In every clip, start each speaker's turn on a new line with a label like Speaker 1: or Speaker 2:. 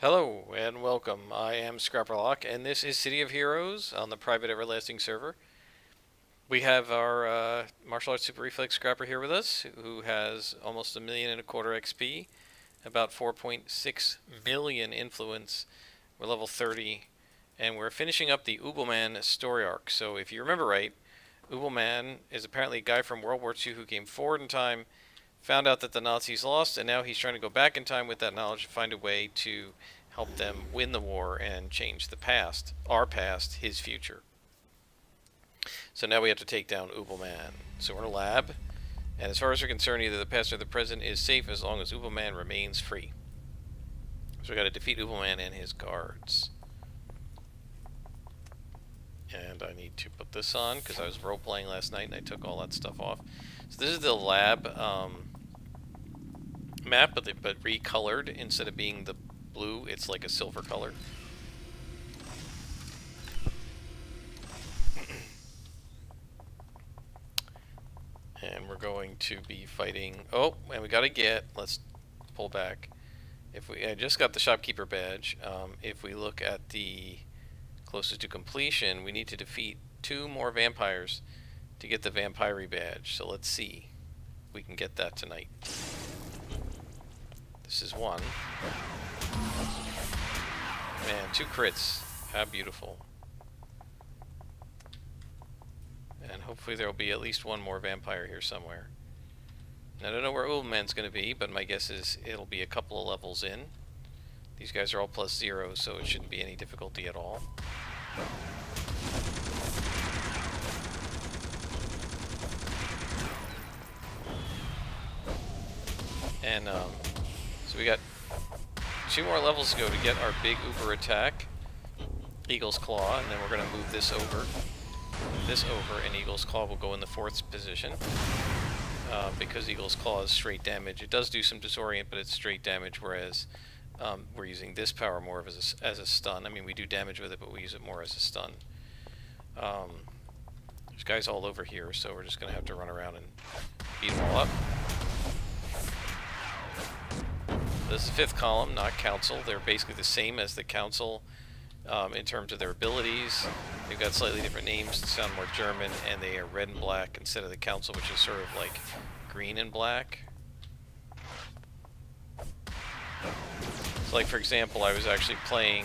Speaker 1: Hello and welcome. I am Scrapperlock, and this is City of Heroes on the private Everlasting server. We have our martial arts super reflex Scrapper here with us, who has almost 1.25 million XP, about 4.6 million influence. We're level 30, and we're finishing up the Ubelman story arc. So if you remember right, Ubelman is apparently a guy from World War II who came forward in time, found out that the Nazis lost, and now he's trying to go back in time with that knowledge to find a way to help them win the war and change the past, our past, his future. So now we have to take down Ubelman. So we're in a lab, and as far as we're concerned, either the past or the present is safe as long as Ubelman remains free. So we got to defeat Ubelman and his guards. And I need to put this on because I was role playing last night and I took all that stuff off. So this is the lab map, but recolored. Instead of being the blue, it's like a silver color. And we're going to be fighting. Oh, and we got to get. Let's pull back. I just got the shopkeeper badge. If we look at the closest to completion, we need to defeat 2 more vampires to get the vampire badge. So let's see. We can get that tonight. This is one. Man, 2 crits. How beautiful. And hopefully there will be at least one more vampire here somewhere. I don't know where Ubelman's going to be, but my guess is it'll be a couple of levels in. These guys are all +0, so it shouldn't be any difficulty at all. And so we got 2 more levels to go to get our big uber attack, Eagle's Claw, and then we're going to move this over, and Eagle's Claw will go in the 4th position. Because Eagle's Claw is straight damage. It does do some disorient, but it's straight damage, whereas we're using this power more as a stun. I mean, we do damage with it, but we use it more as a stun. There's guys all over here, so we're just going to have to run around and beat them all up. This is 5th column, not Council. They're basically the same as the Council in terms of their abilities. They've got slightly different names to sound more German, and they are red and black instead of the Council, which is sort of like green and black. So, like, for example, I was actually playing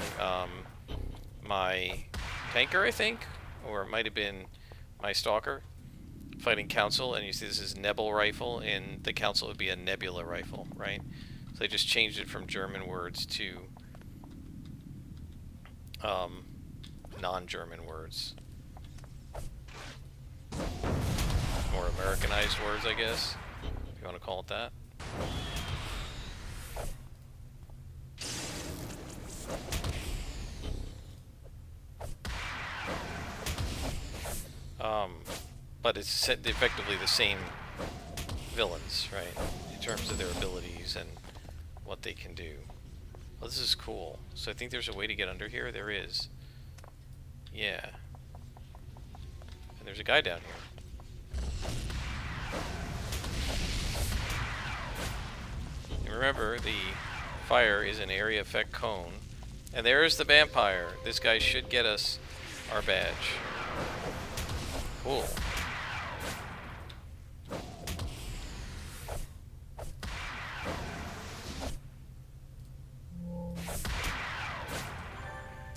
Speaker 1: my tanker, I think, or it might have been my stalker, fighting Council, and you see this is Nebel rifle, and the Council would be a Nebula rifle, right? So they just changed it from German words to non-German words. More Americanized words, I guess, if you want to call it that. But it's effectively the same villains, right, in terms of their abilities and what they can do. Well, this is cool. So I think there's a way to get under here. There is. Yeah. And there's a guy down here. And remember, the fire is an area effect cone. And there's the vampire. This guy should get us our badge. Cool.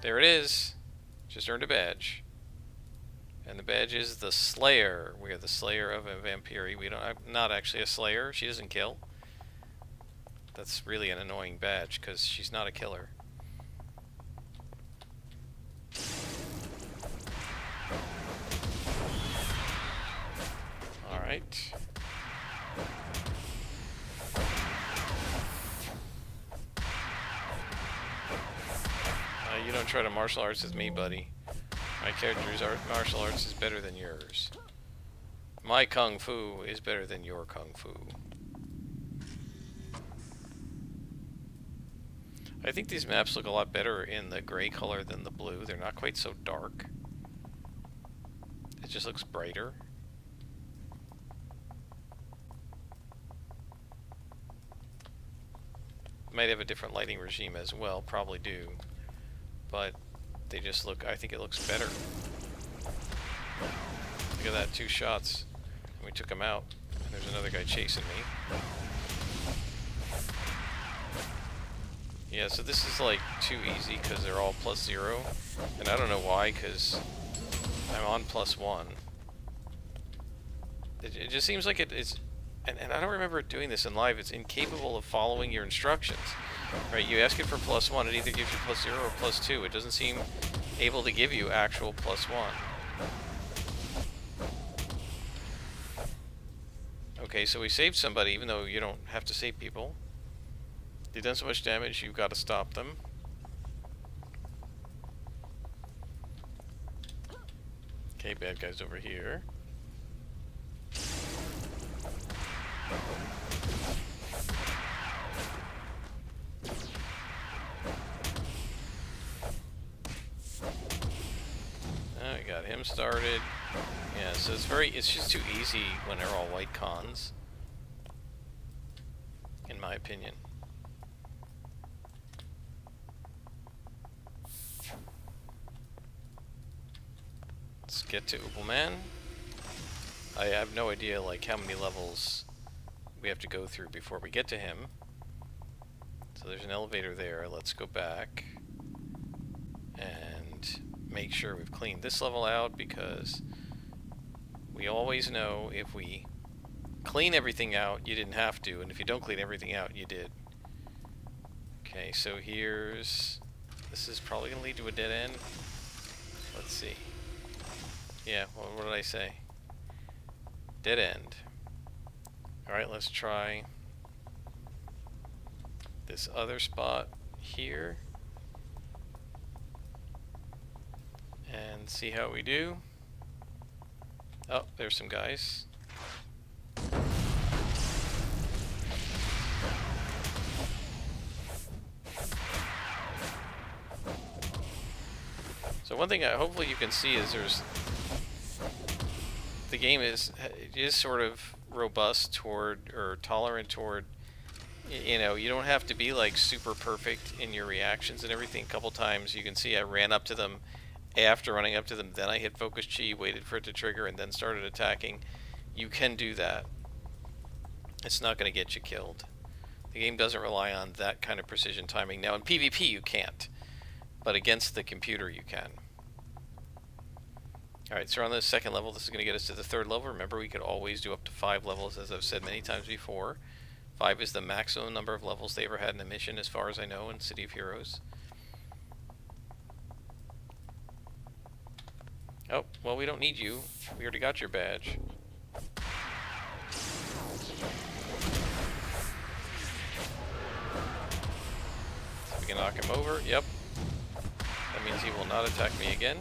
Speaker 1: There it is. Just earned a badge. And the badge is the Slayer. We are the Slayer of a Vampiri. I'm not actually a Slayer. She doesn't kill. That's really an annoying badge because she's not a killer. Alright. You don't try to martial arts with me, buddy. My character's martial arts is better than yours. My kung fu is better than your kung fu. I think these maps look a lot better in the gray color than the blue. They're not quite so dark. It just looks brighter. Might have a different lighting regime as well, probably do. But they just look, I think it looks better. Look at that, 2 shots. And we took him out. And there's another guy chasing me. Yeah, so this is like too easy because they're all +0. And I don't know why, because I'm on +1. It just seems like it's... And I don't remember it doing this in live. It's incapable of following your instructions. Right, you ask it for +1, it either gives you +0 or +2. It doesn't seem able to give you actual +1. Okay, so we saved somebody, even though you don't have to save people. They've done so much damage, you've got to stop them. Okay, bad guys over here. Oh, we got him started. Yeah, so it's just too easy when they're all white cons, in my opinion. Let's get to Ubbelman. I have no idea like how many levels we have to go through before we get to him. So there's an elevator there. Let's go back and make sure we've cleaned this level out, because we always know if we clean everything out, you didn't have to, and if you don't clean everything out, you did. Okay, so this is probably going to lead to a dead end. Let's see. Yeah, what did I say? Dead end. Alright, let's try this other spot here and see how we do. Oh, there's some guys. So one thing hopefully you can see is the game is sort of robust toward, or tolerant toward, you know, you don't have to be like super perfect in your reactions and everything. A couple times you can see I ran up to them. After running up to them, then I hit focus chi, waited for it to trigger, and then started attacking. You can do that. It's not going to get you killed. The game doesn't rely on that kind of precision timing. Now in PvP you can't, but against the computer you can. Alright, so we're on the second level. This is going to get us to the third level. Remember, we could always do up to 5 levels, as I've said many times before. 5 is the maximum number of levels they ever had in a mission, as far as I know, in City of Heroes. Oh, well, we don't need you. We already got your badge. So we can knock him over. Yep. That means he will not attack me again.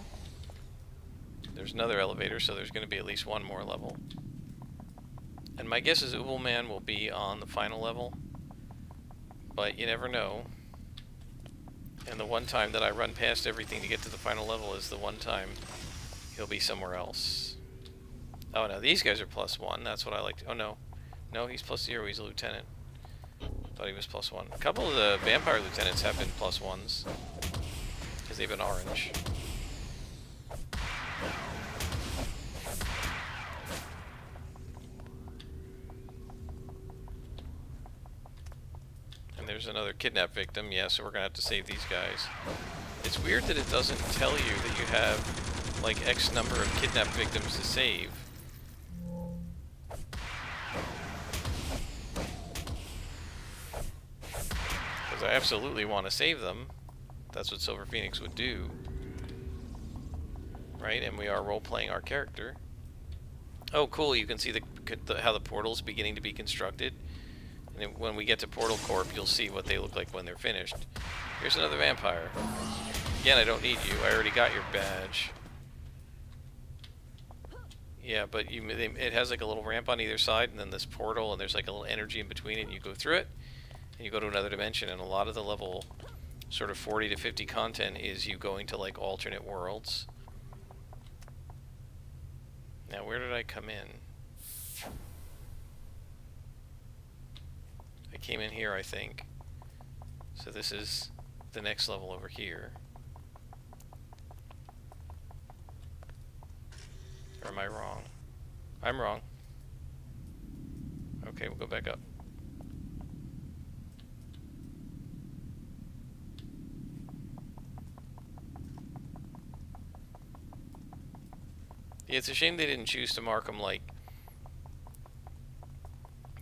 Speaker 1: There's another elevator, so there's going to be at least one more level. And my guess is Ubbelman will be on the final level. But you never know. And the one time that I run past everything to get to the final level is the one time he'll be somewhere else. Oh no, these guys are +1. That's what I like to... Oh no. No, he's +0. He's a lieutenant. Thought he was +1. A couple of the vampire lieutenants have been +1s. Because they've been orange. And there's another kidnap victim. Yeah, so we're going to have to save these guys. It's weird that it doesn't tell you that you have like X number of kidnap victims to save. Because I absolutely want to save them. That's what Silver Phoenix would do. Right, and we are role-playing our character. Oh, cool, you can see how the portal's beginning to be constructed. And then when we get to Portal Corp, you'll see what they look like when they're finished. Here's another vampire. Again, I don't need you. I already got your badge. Yeah, but it has like a little ramp on either side, and then this portal, and there's like a little energy in between, and you go through it, and you go to another dimension, and a lot of the level sort of 40 to 50 content is you going to like alternate worlds. Now, where did I come in? I came in here, I think. So this is the next level over here. Or am I wrong? I'm wrong. Okay, we'll go back up. Yeah, it's a shame they didn't choose to mark them like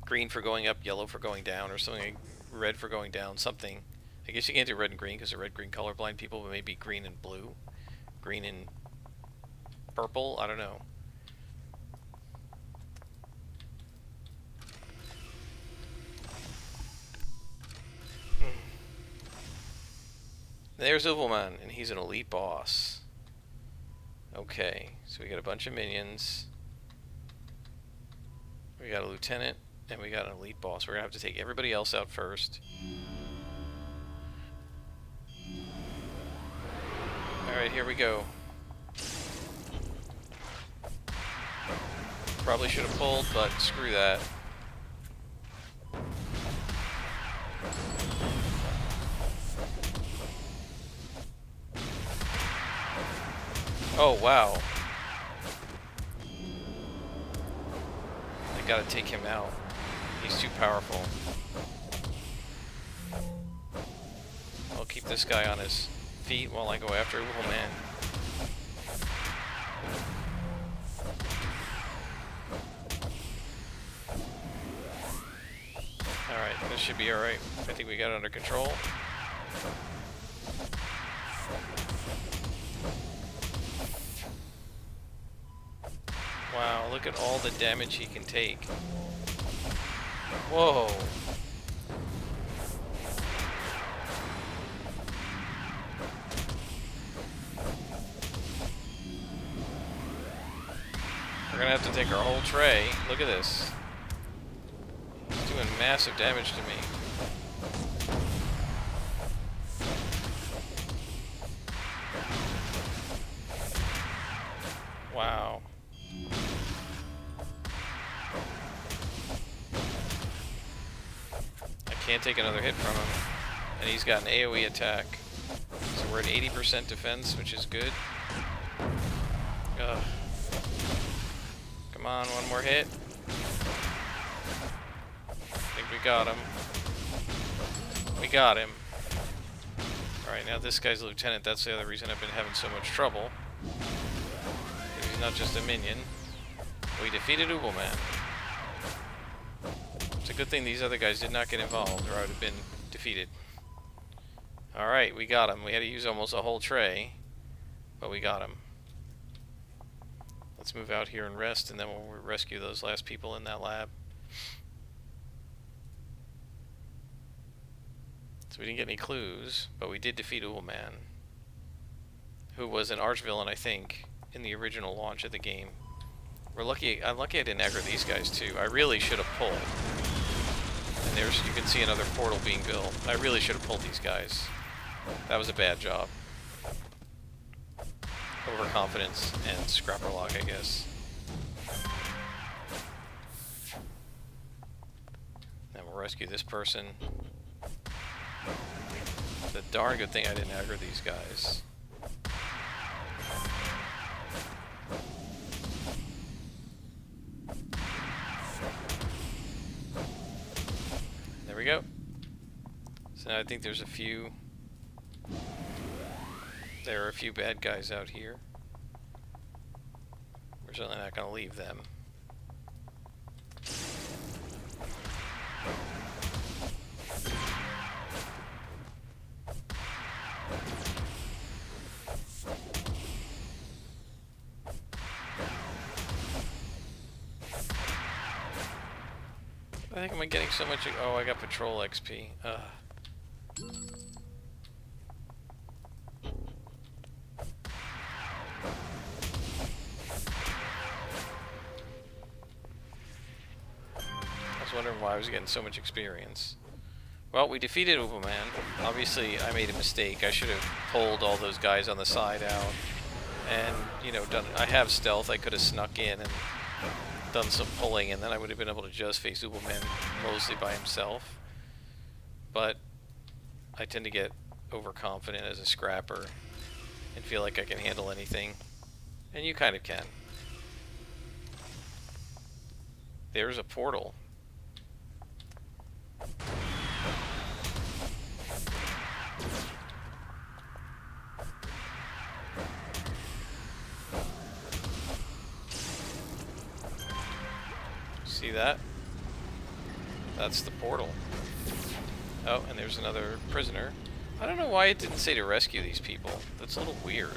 Speaker 1: green for going up, yellow for going down, or something like red for going down, something. I guess you can't do red and green because they're red-green colorblind people, but maybe green and blue. Green and purple? I don't know. There's Ubbelman, and he's an elite boss. Okay, so we got a bunch of minions. We got a lieutenant, and we got an elite boss. We're gonna have to take everybody else out first. Alright, here we go. Probably should have pulled, but screw that. Oh, wow. I gotta take him out. He's too powerful. I'll keep this guy on his feet while I go after Ubbelman. Alright, this should be alright. I think we got it under control. Wow, look at all the damage he can take. Whoa. We're gonna have to take our whole tray. Look at this. He's doing massive damage to me. Wow. I can't take another hit from him. And he's got an AoE attack. So we're at 80% defense, which is good. Ugh. Come on, one more hit. I think we got him. We got him. Alright, now this guy's a lieutenant. That's the other reason I've been having so much trouble. He's not just a minion. We defeated Ubbelman. It's a good thing these other guys did not get involved, or I would have been defeated. Alright, we got him. We had to use almost a whole tray, but we got him. Let's move out here and rest, and then we'll rescue those last people in that lab. So we didn't get any clues, but we did defeat Ubbelman, who was an archvillain, I think, in the original launch of the game. I'm lucky I didn't aggro these guys too. I really should have pulled. And there's, you can see another portal being built. I really should have pulled these guys. That was a bad job. Overconfidence and scrapper lock, I guess. Then we'll rescue this person. It's a darn good thing I didn't aggro these guys. There we go. So now I think there's a few... There are a few bad guys out here. We're certainly not going to leave them. I think I'm getting so much... Oh, I got patrol XP. Ugh. I was wondering why I was getting so much experience. Well, we defeated Ubbelman. Obviously, I made a mistake. I should have pulled all those guys on the side out. And, you know, I have stealth. I could have snuck in and done some pulling, and then I would have been able to just face Ubbelman mostly by himself. But I tend to get overconfident as a scrapper and feel like I can handle anything. And you kind of can. There's a portal. See that? That's the portal. Oh, and there's another prisoner. I don't know why it didn't say to rescue these people. That's a little weird.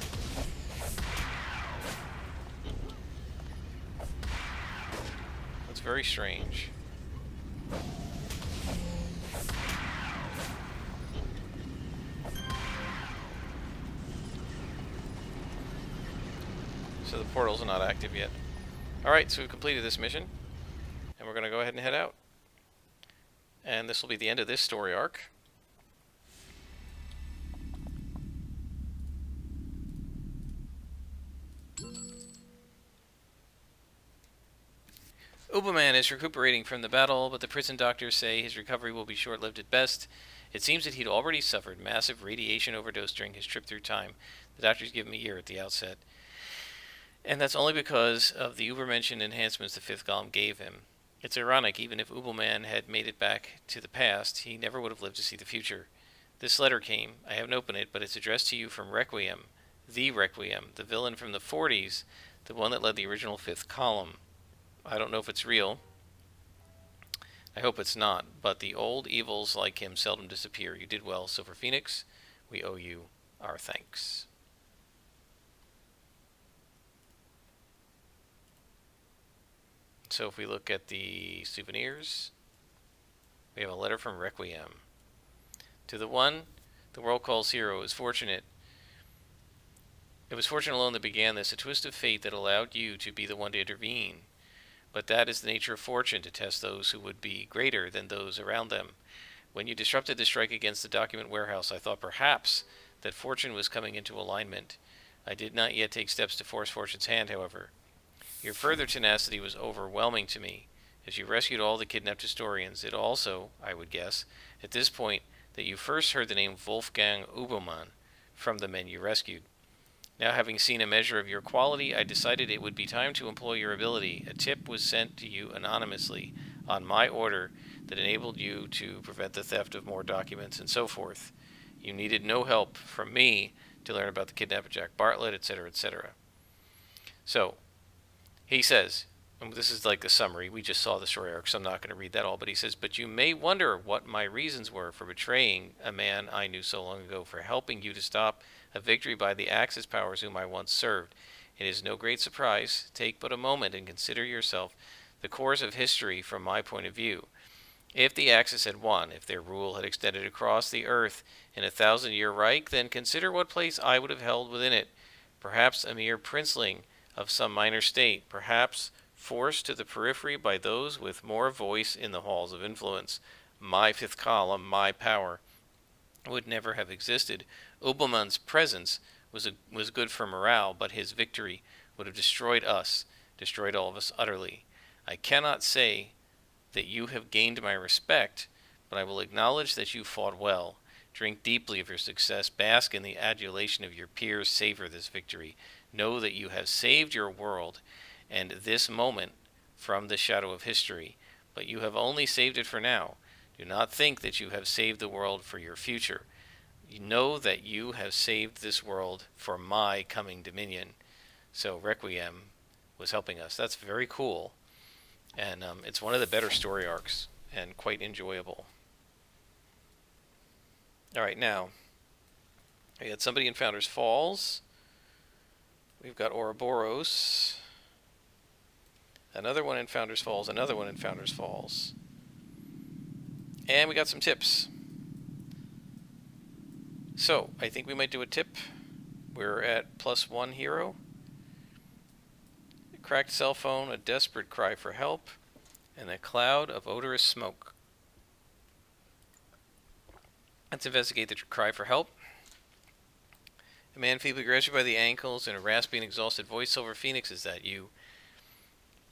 Speaker 1: That's very strange. So the portals are not active yet. Alright, so we've completed this mission. And we're going to go ahead and head out. And this will be the end of this story arc. Uberman is recuperating from the battle, but the prison doctors say his recovery will be short-lived at best. It seems that he'd already suffered massive radiation overdose during his trip through time. The doctors give him a year at the outset. And that's only because of the Uber-mentioned enhancements the fifth golem gave him. It's ironic, even if Uberman had made it back to the past, he never would have lived to see the future. This letter came. I haven't opened it, but it's addressed to you from Requiem, the villain from the 40s, the one that led the original fifth column. I don't know if it's real. I hope it's not, but the old evils like him seldom disappear. You did well, Silver Phoenix. We owe you our thanks. So if we look at the souvenirs, we have a letter from Requiem. To the one the world calls hero is fortunate. It was fortune alone that began this, a twist of fate that allowed you to be the one to intervene. But that is the nature of fortune, to test those who would be greater than those around them. When you disrupted the strike against the document warehouse, I thought perhaps that fortune was coming into alignment. I did not yet take steps to force fortune's hand, however. Your further tenacity was overwhelming to me. As you rescued all the kidnapped historians, it also, I would guess, at this point, that you first heard the name Wolfgang Ubermann from the men you rescued. Now, having seen a measure of your quality, I decided it would be time to employ your ability. A tip was sent to you anonymously on my order that enabled you to prevent the theft of more documents and so forth. You needed no help from me to learn about the kidnapping of Jack Bartlett, etc., etc. So, he says, and this is like the summary, we just saw the story arc, so I'm not going to read that all, but he says, but you may wonder what my reasons were for betraying a man I knew so long ago, for helping you to stop a victory by the Axis powers whom I once served. It is no great surprise. Take but a moment and consider yourself the course of history from my point of view. If the Axis had won, if their rule had extended across the earth in a 1,000-year Reich, then consider what place I would have held within it. Perhaps a mere princeling of some minor state, perhaps forced to the periphery by those with more voice in the halls of influence. My fifth column, my power, would never have existed. Ubermann's presence was good for morale, but his victory would have destroyed us, destroyed all of us utterly. I cannot say that you have gained my respect, but I will acknowledge that you fought well. Drink deeply of your success, bask in the adulation of your peers, savor this victory. Know that you have saved your world and this moment from the shadow of history, but you have only saved it for now. Do not think that you have saved the world for your future. You know that you have saved this world for my coming dominion. So Requiem was helping us. That's very cool. And it's one of the better story arcs and quite enjoyable. All right, now, we got somebody in Founders Falls. We've got Ouroboros. Another one in Founders Falls. Another one in Founders Falls. And we got some tips. So, I think we might do a tip. We're at +1 hero. A cracked cell phone, a desperate cry for help, and a cloud of odorous smoke. Let's investigate the cry for help. A man feebly grabs you by the ankles in a raspy and exhausted voice. Silver Phoenix, is that you?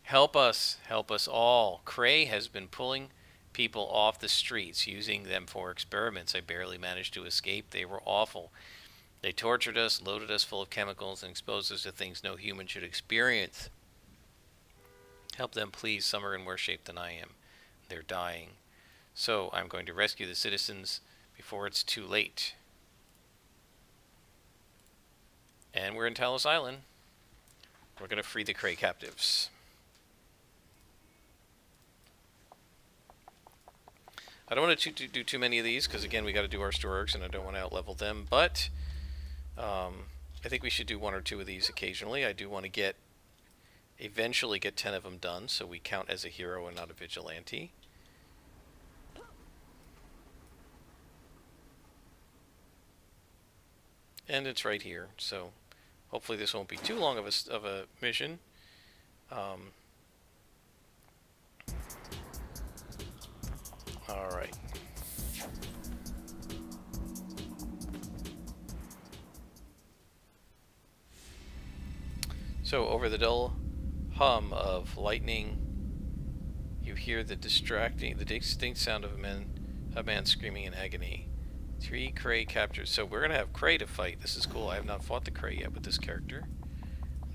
Speaker 1: Help us all. Cray has been pulling people off the streets, using them for experiments. I barely managed to escape. They were awful. They tortured us, loaded us full of chemicals, and exposed us to things no human should experience. Help them, please. Some are in worse shape than I am. They're dying. So I'm going to rescue the citizens before it's too late. And we're in Talos Island. We're going to free the Krayt captives. I don't want to do too many of these because, again, we got to do our Storks and I don't want to outlevel them. But I think we should do 1 or 2 of these occasionally. I do want to eventually get 10 of them done so we count as a hero and not a vigilante. And it's right here, so hopefully this won't be too long of a mission. Alright. So over the dull hum of lightning, you hear the distinct sound of a man screaming in agony. 3 Krayt captures. So we're going to have Krayt to fight. This is cool. I have not fought the Krayt yet with this character.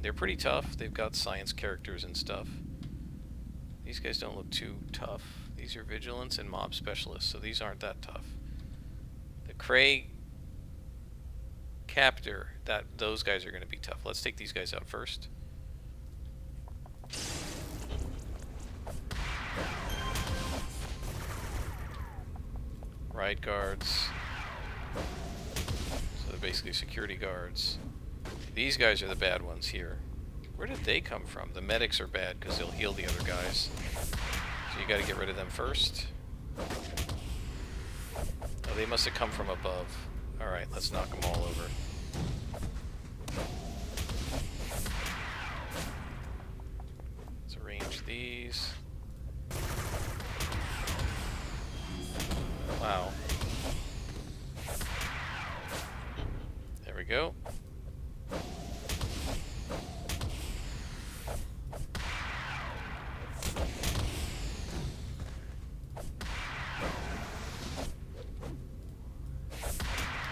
Speaker 1: They're pretty tough. They've got science characters and stuff. These guys don't look too tough. These are vigilance and mob specialists, so these aren't that tough. The Krayt captor, those guys are going to be tough. Let's take these guys out first. Ride guards. So they're basically security guards. These guys are the bad ones here. Where did they come from? The medics are bad because they'll heal the other guys. So you got to get rid of them first. Oh, they must have come from above. Alright, let's knock them all over. Let's arrange these. Wow. There we go.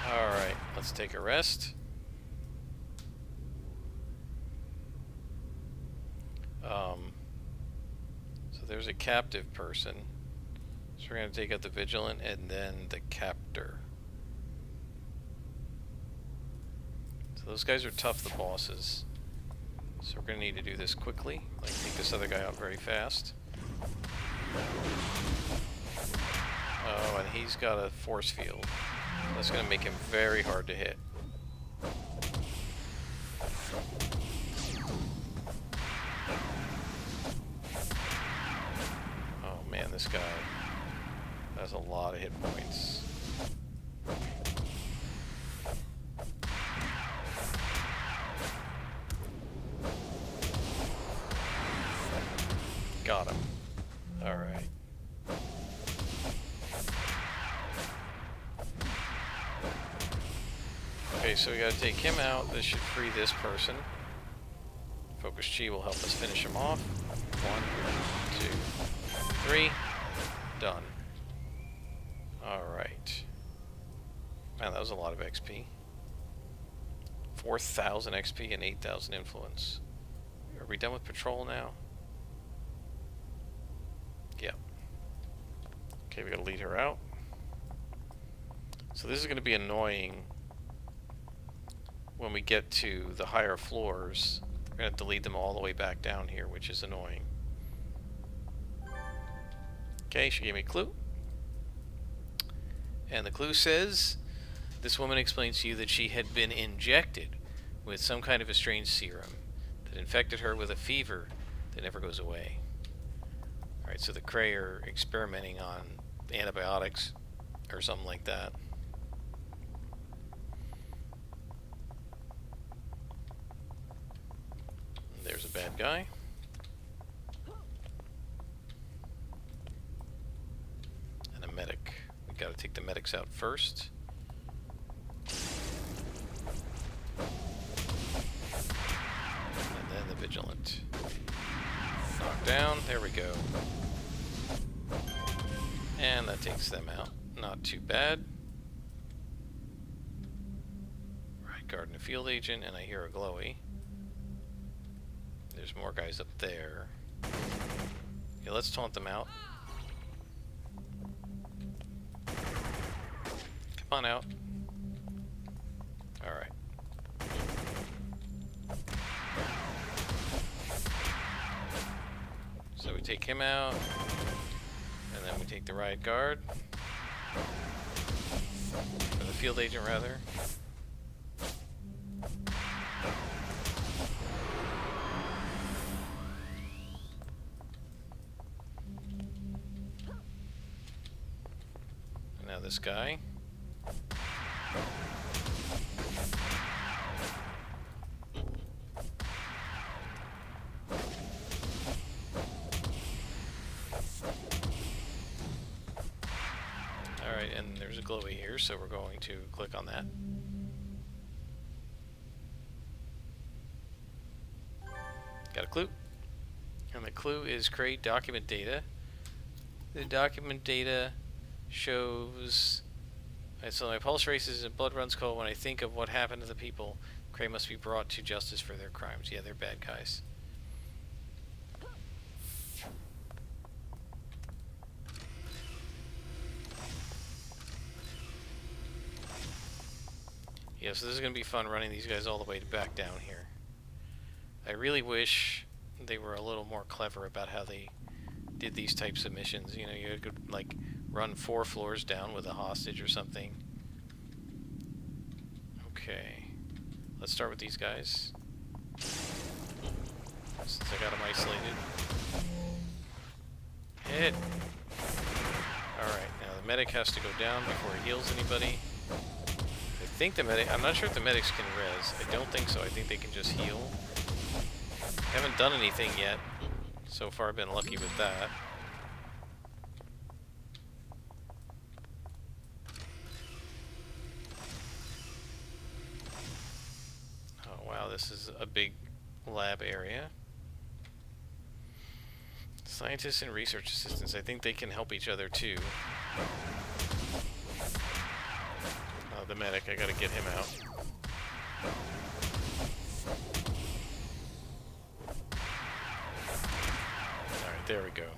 Speaker 1: Alright, let's take a rest. So there's a captive person. So we're going to take out the Vigilant and then the Captor. So those guys are tough, the bosses. So we're going to need to do this quickly. Like, take this other guy out very fast. Oh, and he's got a force field. That's going to make him very hard to hit. Oh man, this guy has a lot of hit points. Got him. Alright. Okay, so we gotta take him out. This should free this person. Focus Chi will help us finish him off. 1, 2, 3. Done. Alright. Man, that was a lot of XP. 4,000 XP and 8,000 influence. Are we done with patrol now? Yep. Okay, we gotta lead her out. So this is gonna be annoying when we get to the higher floors. We're gonna have to lead them all the way back down here, which is annoying. Okay, she gave me a clue. And the clue says, this woman explains to you that she had been injected with some kind of a strange serum that infected her with a fever that never goes away. Alright, so the Krayt are experimenting on antibiotics or something like that. And there's a bad guy. And a medic. We gotta take the medics out first. And then the Vigilant. Knock down, there we go. takes them out. Not too bad. Right guard and a field agent, and I hear a glowy. There's more guys up there. Yeah, let's taunt them out. Come on out. Alright. So we take him out, and then we take the riot guard. Or the field agent, rather. And now this guy. Alright, and there's a glowy here, so we're going to click on that. Got a clue. And the clue is create document data. The document data shows... so my pulse races and blood runs cold when I think of what happened to the people. Cray must be brought to justice for their crimes. Yeah, they're bad guys. Yeah, so this is going to be fun running these guys all the way back down here. I really wish they were a little more clever about how they did these types of missions. You know, you could, like, run 4 floors down with a hostage or something. Okay. Let's start with these guys. Since I got them isolated. Hit! Alright, now the medic has to go down before he heals anybody. I think the medic... I'm not sure if the medics can res. I don't think so. I think they can just heal. Haven't done anything yet. So far I've been lucky with that. Oh wow, this is a big lab area. Scientists and research assistants, I think they can help each other too. Oh, the medic, I gotta get him out. Alright, there we go.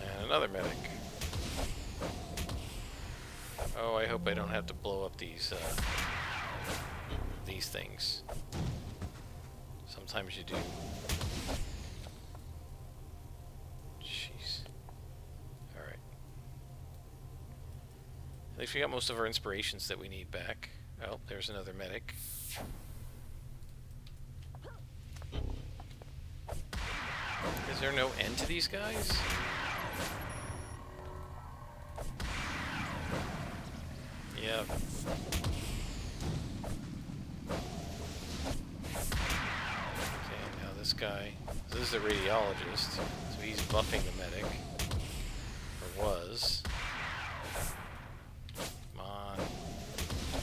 Speaker 1: And another medic. Oh, I hope I don't have to blow up these things. Sometimes you do. Jeez. Alright. At least we got most of our inspirations that we need back. Oh, there's another medic. Is there no end to these guys? Yeah. Okay, now this guy. This is the radiologist, so he's buffing the medic. Or was. Come on.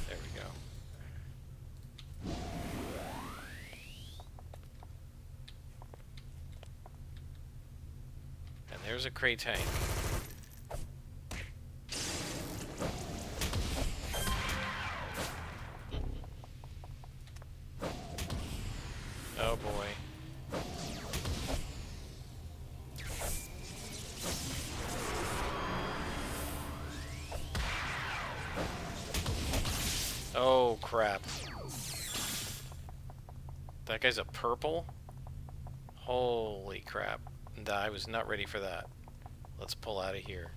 Speaker 1: There we go. And there's a Cray tank. Oh boy. Oh crap. That guy's a purple? Holy crap. I was not ready for that. Let's pull out of here.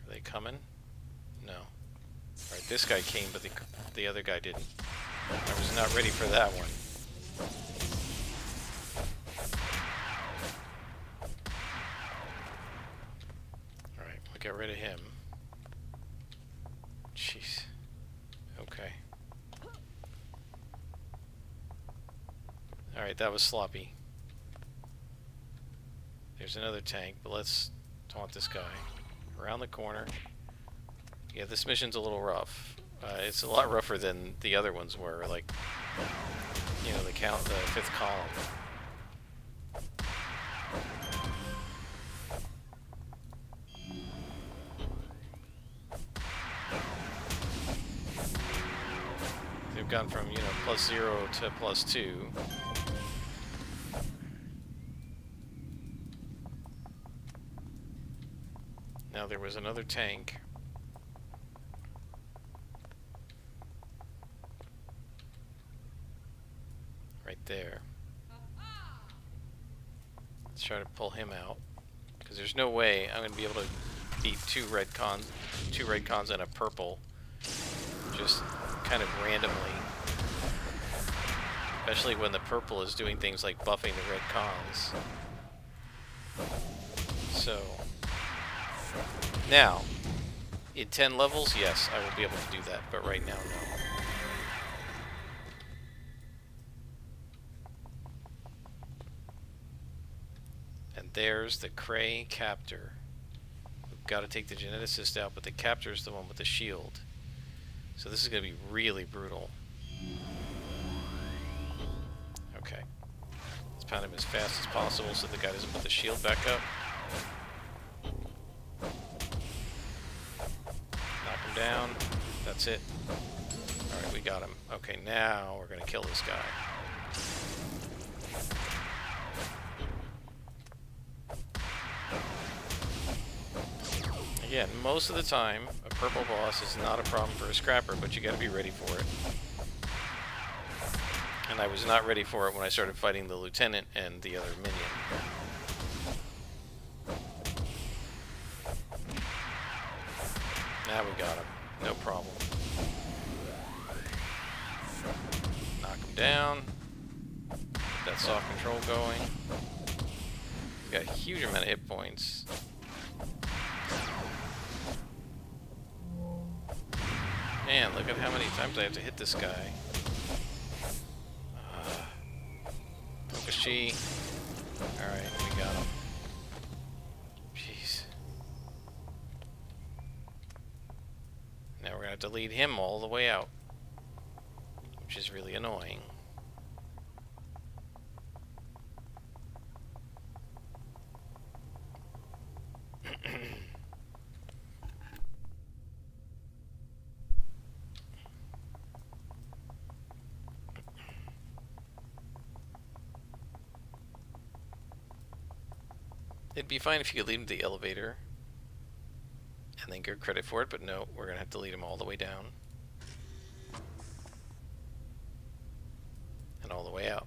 Speaker 1: Are they coming? No. Alright, this guy came, but the other guy didn't. I was not ready for that one. Alright, we'll get rid of him. Jeez. Okay. Alright, that was sloppy. There's another tank, but let's taunt this guy. Around the corner. Yeah, this mission's a little rough. It's a lot rougher than the other ones were, like, you know, the 5th column. They've gone from, you know, +0 to +2. Now there was another tank. Right there. Let's try to pull him out, because there's no way I'm going to be able to beat two red cons and a purple just kind of randomly, especially when the purple is doing things like buffing the red cons. So now in 10 levels, yes, I will be able to do that, but right now, no. There's the Cray Captor. We've got to take the geneticist out, but the Captor is the one with the shield. So this is going to be really brutal. Okay. Let's pound him as fast as possible so the guy doesn't put the shield back up. Knock him down. That's it. Alright, we got him. Okay, now we're going to kill this guy. Again, most of the time, a purple boss is not a problem for a scrapper, but you gotta be ready for it. And I was not ready for it when I started fighting the lieutenant and the other minion. Now we got him. No problem. Knock him down. Get that soft control going. We got a huge amount of hit points. Man, look at how many times I have to hit this guy. Tokashi. Alright, we got him. Jeez. Now we're gonna have to lead him all the way out, which is really annoying. It'd be fine if you could lead him to the elevator and then get credit for it, but no, we're gonna have to lead him all the way down. And all the way out.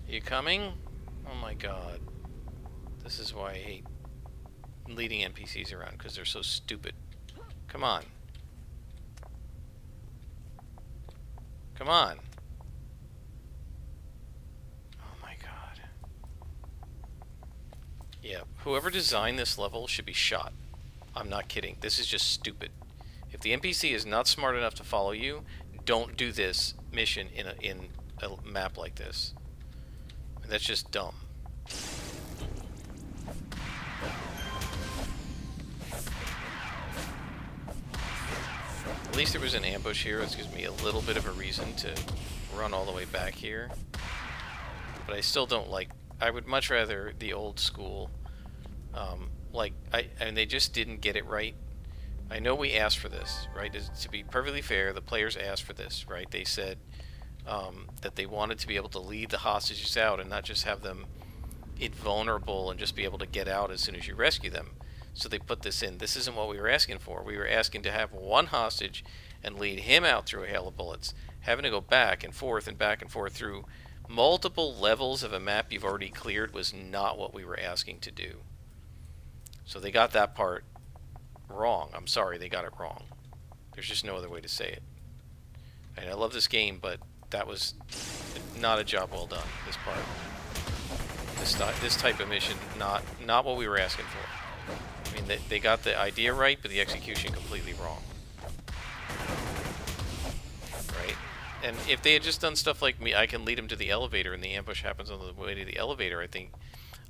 Speaker 1: You coming? Oh my god. This is why I hate leading NPCs around, because they're so stupid. Come on. Come on. Oh my god. Yeah, whoever designed this level should be shot. I'm not kidding. This is just stupid. If the NPC is not smart enough to follow you, don't do this mission in a map like this. That's just dumb. At least there was an ambush here. This gives me a little bit of a reason to run all the way back here. But I still don't like... I would much rather the old school... and they just didn't get it right. I know we asked for this, right? To be perfectly fair, the players asked for this, right? They said that they wanted to be able to lead the hostages out and not just have them invulnerable and just be able to get out as soon as you rescue them. So they put this in. This isn't what we were asking for. We were asking to have one hostage and lead him out through a hail of bullets. Having to go back and forth through multiple levels of a map you've already cleared was not what we were asking to do. So they got that part wrong. I'm sorry, they got it wrong. There's just no other way to say it. And I love this game, but that was not a job well done, this part. This type of mission, not what we were asking for. I mean, they got the idea right, but the execution completely wrong. Right? And if they had just done stuff like me, I can lead them to the elevator, and the ambush happens on the way to the elevator, I think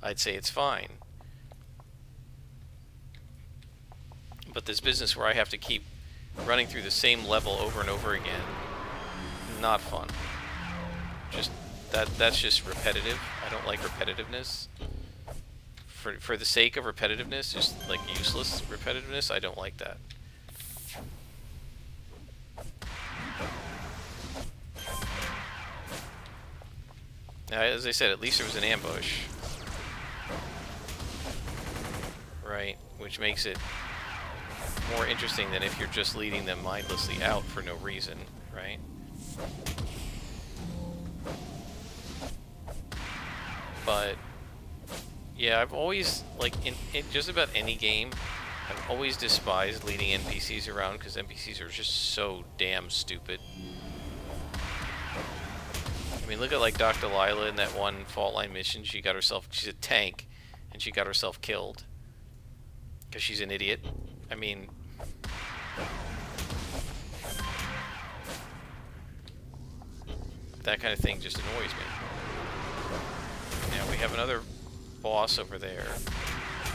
Speaker 1: I'd say it's fine. But this business where I have to keep running through the same level over and over again, not fun. Just that's just repetitive. I don't like repetitiveness. For the sake of repetitiveness, just like useless repetitiveness, I don't like that. Now, as I said, at least there was an ambush. Right? Which makes it more interesting than if you're just leading them mindlessly out for no reason, right? But yeah, I've always, like, in just about any game, I've always despised leading NPCs around because NPCs are just so damn stupid. I mean, look at like Dr. Lila in that one Fault Line mission. She's a tank, and she got herself killed because she's an idiot. I mean, that kind of thing just annoys me. Now we have another boss over there.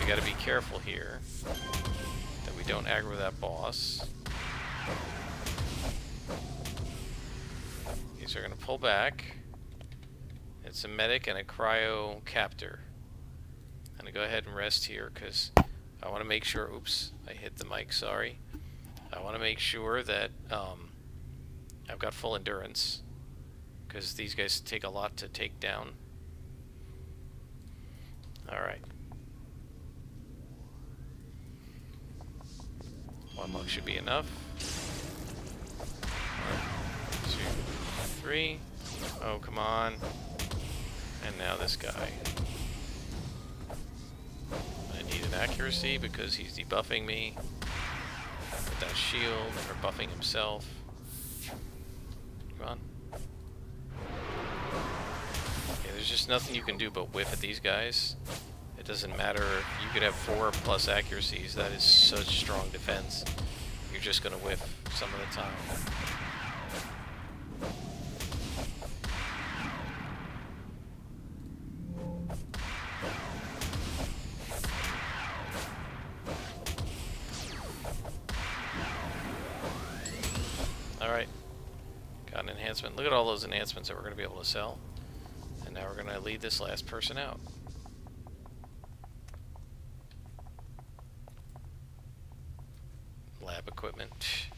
Speaker 1: We got to be careful here that we don't aggro that boss. These are going to pull back. It's a medic and a cryo captor. I'm going to go ahead and rest here because I want to make sure... Oops, I hit the mic, sorry. I want to make sure that I've got full endurance because these guys take a lot to take down. Alright. One luck should be enough. 1, 2, 3. Oh, come on. And now this guy. I need an accuracy because he's debuffing me with that shield, or buffing himself. Come on. Okay, there's just nothing you can do but whiff at these guys. It doesn't matter if you could have 4+ accuracies. That is such strong defense. You're just gonna whiff some of the time. Alright. Got an enhancement. Look at all those enhancements that we're going to be able to sell. And now we're going to lead this last person out. Lab equipment.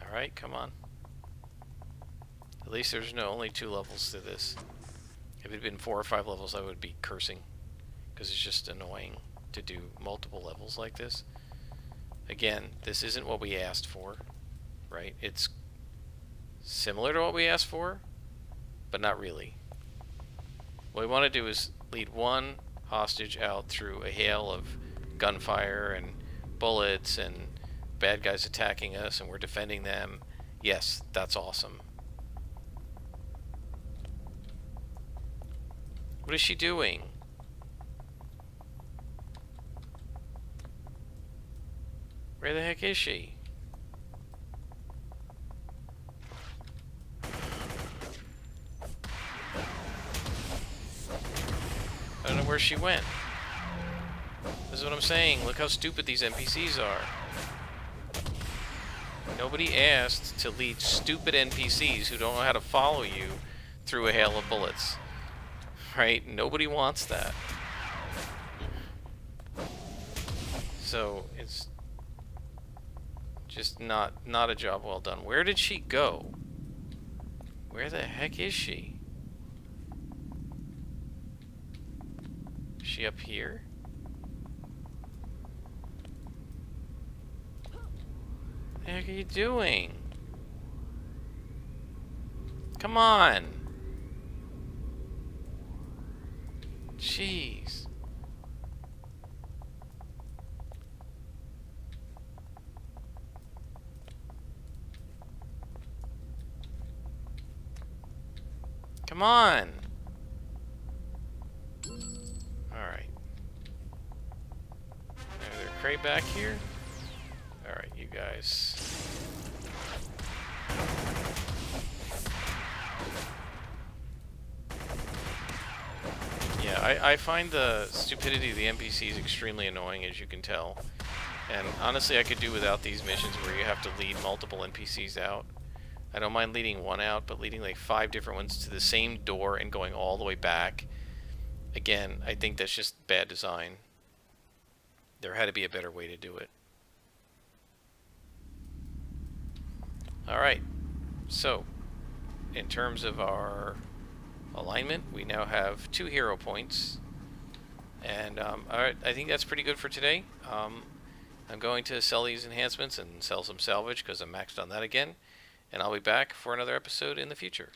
Speaker 1: Alright, come on. At least there's only 2 levels to this. If it had been 4 or 5 levels, I would be cursing. Because it's just annoying to do multiple levels like this. Again, this isn't what we asked for, right? It's similar to what we asked for, but not really. What we want to do is lead one hostage out through a hail of gunfire and bullets and bad guys attacking us, and we're defending them. Yes, that's awesome. What is she doing? Where the heck is she? I don't know where she went. This is what I'm saying. Look how stupid these NPCs are. Nobody asked to lead stupid NPCs who don't know how to follow you through a hail of bullets. Right? Nobody wants that. So, it's just not a job well done. Where did she go? Where the heck is she? Is she up here? What the heck are you doing? Come on! Jeez. Come on! Alright. Is there a crate back here? Alright, you guys. Yeah, I find the stupidity of the NPCs extremely annoying, as you can tell. And honestly, I could do without these missions where you have to lead multiple NPCs out. I don't mind leading one out, but leading like 5 different ones to the same door and going all the way back, again, I think that's just bad design. There had to be a better way to do it. Alright, so in terms of our alignment, we now have 2 hero points. And alright, I think that's pretty good for today. I'm going to sell these enhancements and sell some salvage because I'm maxed on that again. And I'll be back for another episode in the future.